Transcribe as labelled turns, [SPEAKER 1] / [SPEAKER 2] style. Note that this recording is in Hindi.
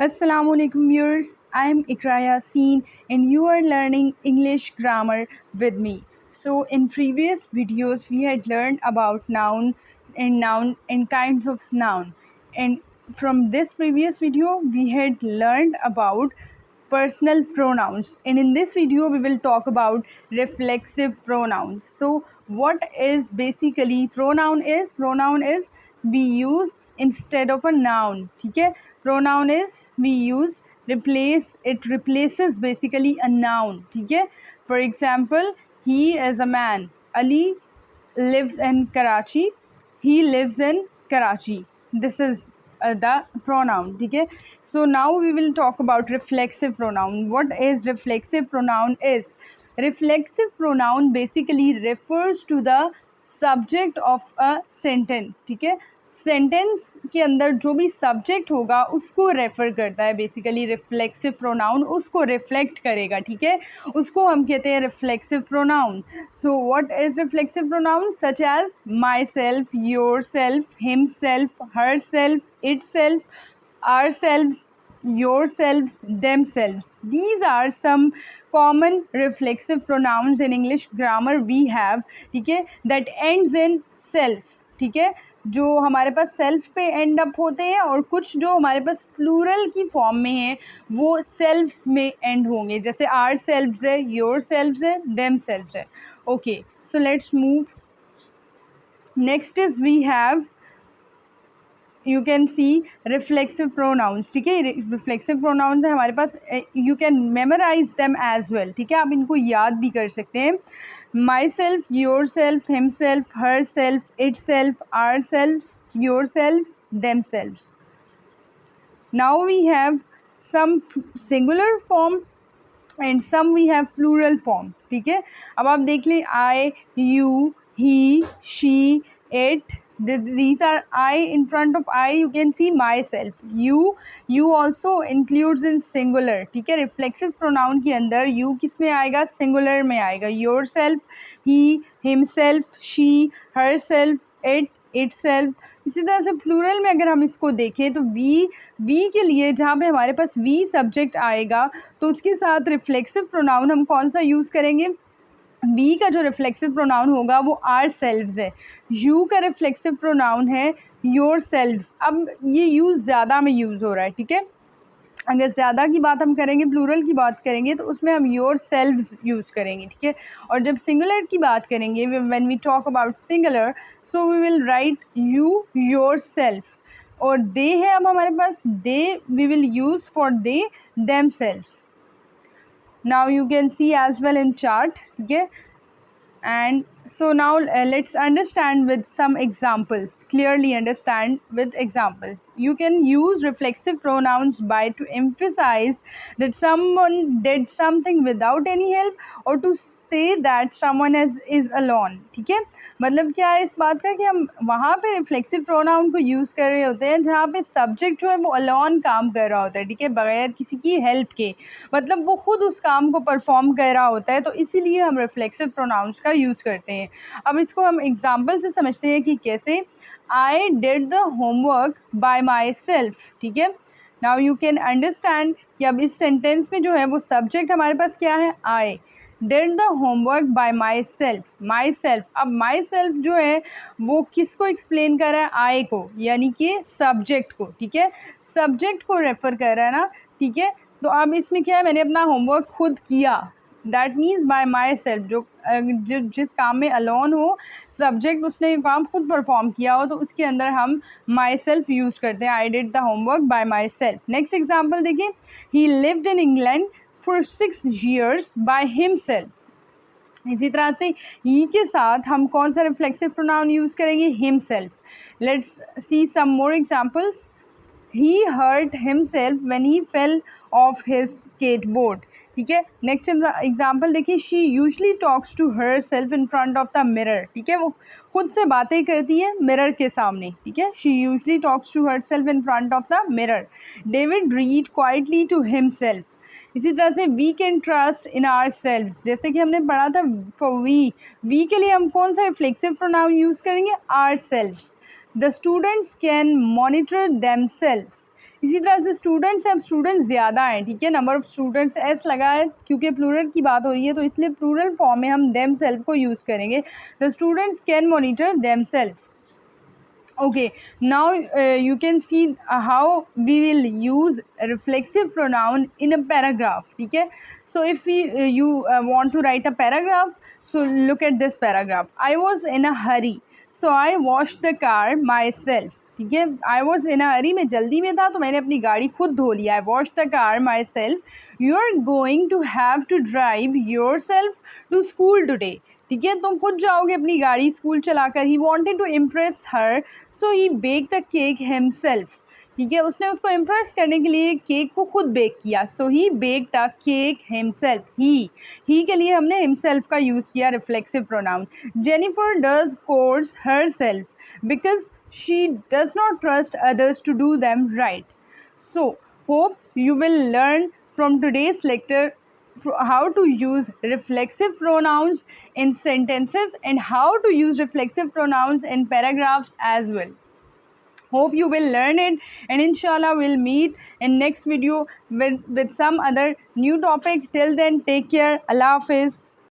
[SPEAKER 1] Assalamu alaikum viewers, I am Iqra and you are learning English grammar with me. So in previous videos we had learned about noun and kinds of noun, and from this previous video we had learned about personal pronouns, and in this video we will talk about reflexive pronouns. So what is basically pronoun is we use instead of a noun. ठीक है, pronoun is we use it replaces basically a noun. ठीक है, for example, he is a man, Ali lives in Karachi, he lives in Karachi. This is the pronoun. ठीक है, so now we will talk about reflexive pronoun. What is reflexive pronoun is? Reflexive pronoun basically refers to the subject of a sentence. ठीक है, सेंटेंस के अंदर जो भी सब्जेक्ट होगा उसको रेफर करता है. बेसिकली रिफ्लेक्सिव प्रोनाउन उसको रिफ्लेक्ट करेगा. ठीक है, उसको हम कहते हैं reflexive pronoun. So what is reflexive pronoun? Such as myself, yourself, himself, herself, itself, ourself, yourselves, themselves. These are some common reflexive pronouns in English grammar we have. ठीक है, that ends in self. ठीक है, जो हमारे पास सेल्फ पे एंड अप होते हैं और कुछ जो हमारे पास प्लूरल की फॉर्म में है वो सेल्फ्स में एंड होंगे. जैसे आर सेल्फ्स है, योर सेल्फ्स है, देम सेल्फ्स है. Okay, so let's move. Next is we have, you can see reflexive pronouns. ठीक है, रिफ्लेक्सिव प्रोनाउंस है हमारे पास. You can memorise them as well. ठीक है, आप इनको याद भी कर सकते हैं. Myself, yourself, himself, herself, itself, ourself, yourself, themself. Now we have some singular form and some we have plural forms. ठीक है, अब आप देख लें, I, you, he, she, it. These are I. In front of I you can see myself. You also includes in singular. ठीक है, रिफ्लेक्सिव प्रोनाउन के अंदर you किस में आएगा? सिंगुलर में आएगा. yourself, he, himself, she, herself, itself. इसी तरह से प्लूरल में अगर हम इसको देखें तो वी के लिए जहाँ पे हमारे पास वी सब्जेक्ट आएगा तो उसके साथ रिफ्लेक्सिव प्रोनाउन हम कौन सा यूज़ करेंगे? वी का जो रिफ्लेक्सिव प्रोनाउन होगा वो आर सेल्व्स है. यू का रिफ्लेक्सिव प्रोनाउन है योर सेल्व्स. अब ये यूज़ ज़्यादा में यूज़ हो रहा है. ठीक है, अगर ज़्यादा की बात हम करेंगे, प्लूरल की बात करेंगे तो उसमें हम योर सेल्व्स यूज़ करेंगे. ठीक है, और जब सिंगुलर की बात करेंगे, when we talk about singular, so we will write you, yourself. और दे है अब हमारे पास, they we will use for they, themselves. Now you can see as well in chart. Okay, and so now let's understand with some examples. Clearly understand with examples. You can use reflexive pronouns by to emphasize that someone did something without any help or to say that someone is alone. ठीक है, मतलब क्या है इस बात का कि हम वहाँ पे रिफ्लेक्सिव प्रोनाउन को यूज़ कर रहे होते हैं जहाँ पे सब्जेक्ट जो है वो अलोन काम कर रहा होता है. ठीक है, बगैर किसी की हेल्प के, मतलब वो खुद उस काम को परफॉर्म कर रहा होता है, तो इसीलिए हम रिफ्लेक्सिव प्रोनाउंस का यूज़ करते हैं. अब इसको हम एग्जाम्पल से समझते हैं कि कैसे. आई did the homework by my self. ठीक है, नाउ यू कैन अंडरस्टैंड कि अब इस सेंटेंस में जो है वो सब्जेक्ट हमारे पास क्या है? आई did the homework by my self. My self, अब माई सेल्फ जो है वो किसको एक्सप्लेन कर रहा है? आई को, यानी कि सब्जेक्ट को. ठीक है, सब्जेक्ट को रेफर कर रहा है ना. ठीक है, तो अब इसमें क्या है, मैंने अपना होमवर्क खुद किया. That means by my self. जो जिस काम में अलोन हो, सब्जेक्ट उसने काम खुद परफॉर्म किया हो, तो उसके अंदर हम माई सेल्फ यूज़ करते हैं. I did the homework by myself. Next example देखिए, he lived in England for 6 years by himself. इसी तरह से ही के साथ हम कौन सा रिफ्लेक्सिव प्रोनाउन यूज़ करेंगे? Himself. Let's see some more examples. He hurt himself when he fell off his skateboard. ठीक है, नेक्स्ट एग्जाम्पल देखिए, she usually talks to herself in front of the mirror. ठीक है, वो खुद से बातें करती है मिरर के सामने. ठीक है, she usually talks to herself in front of the mirror. David read quietly to himself. इसी तरह से we can trust in ourselves. जैसे कि हमने पढ़ा था फॉर वी के लिए हम कौन सा रिफ्लेक्सिव प्रोनाउन यूज़ करेंगे? Ourselves. The students can monitor themselves. इसी तरह से स्टूडेंट्स, अब स्टूडेंट्स ज़्यादा हैं, ठीक है, नंबर ऑफ स्टूडेंट्स एस लगा है क्योंकि प्लूरल की बात हो रही है, तो इसलिए प्लूरल फॉर्म में हम देम सेल्फ को यूज़ करेंगे. The students can monitor them self. Okay, now you can see how we will use a reflexive pronoun in a paragraph. ठीक है, so if you want to write a paragraph, so look at this paragraph. I was in a hurry, so I washed the car myself. ठीक है, I was in a hurry, मैं जल्दी में था तो मैंने अपनी गाड़ी खुद धो लिया. I washed the car myself. You are going to have to drive yourself to school today. ठीक है, तुम खुद जाओगे अपनी गाड़ी स्कूल चलाकर. He wanted to impress her, so he baked a cake himself. ठीक है, उसने उसको इम्प्रेस करने के लिए केक को खुद बेक किया. So he baked a cake himself. He के लिए हमने हिमसेल्फ का यूज़ किया reflexive pronoun. Jennifer does course herself because she does not trust others to do them right. So, hope you will learn from today's lecture how to use reflexive pronouns in sentences and how to use reflexive pronouns in paragraphs as well. Hope you will learn it, and inshallah we'll meet in next video with some other new topic. Till then, take care. Allah Hafiz.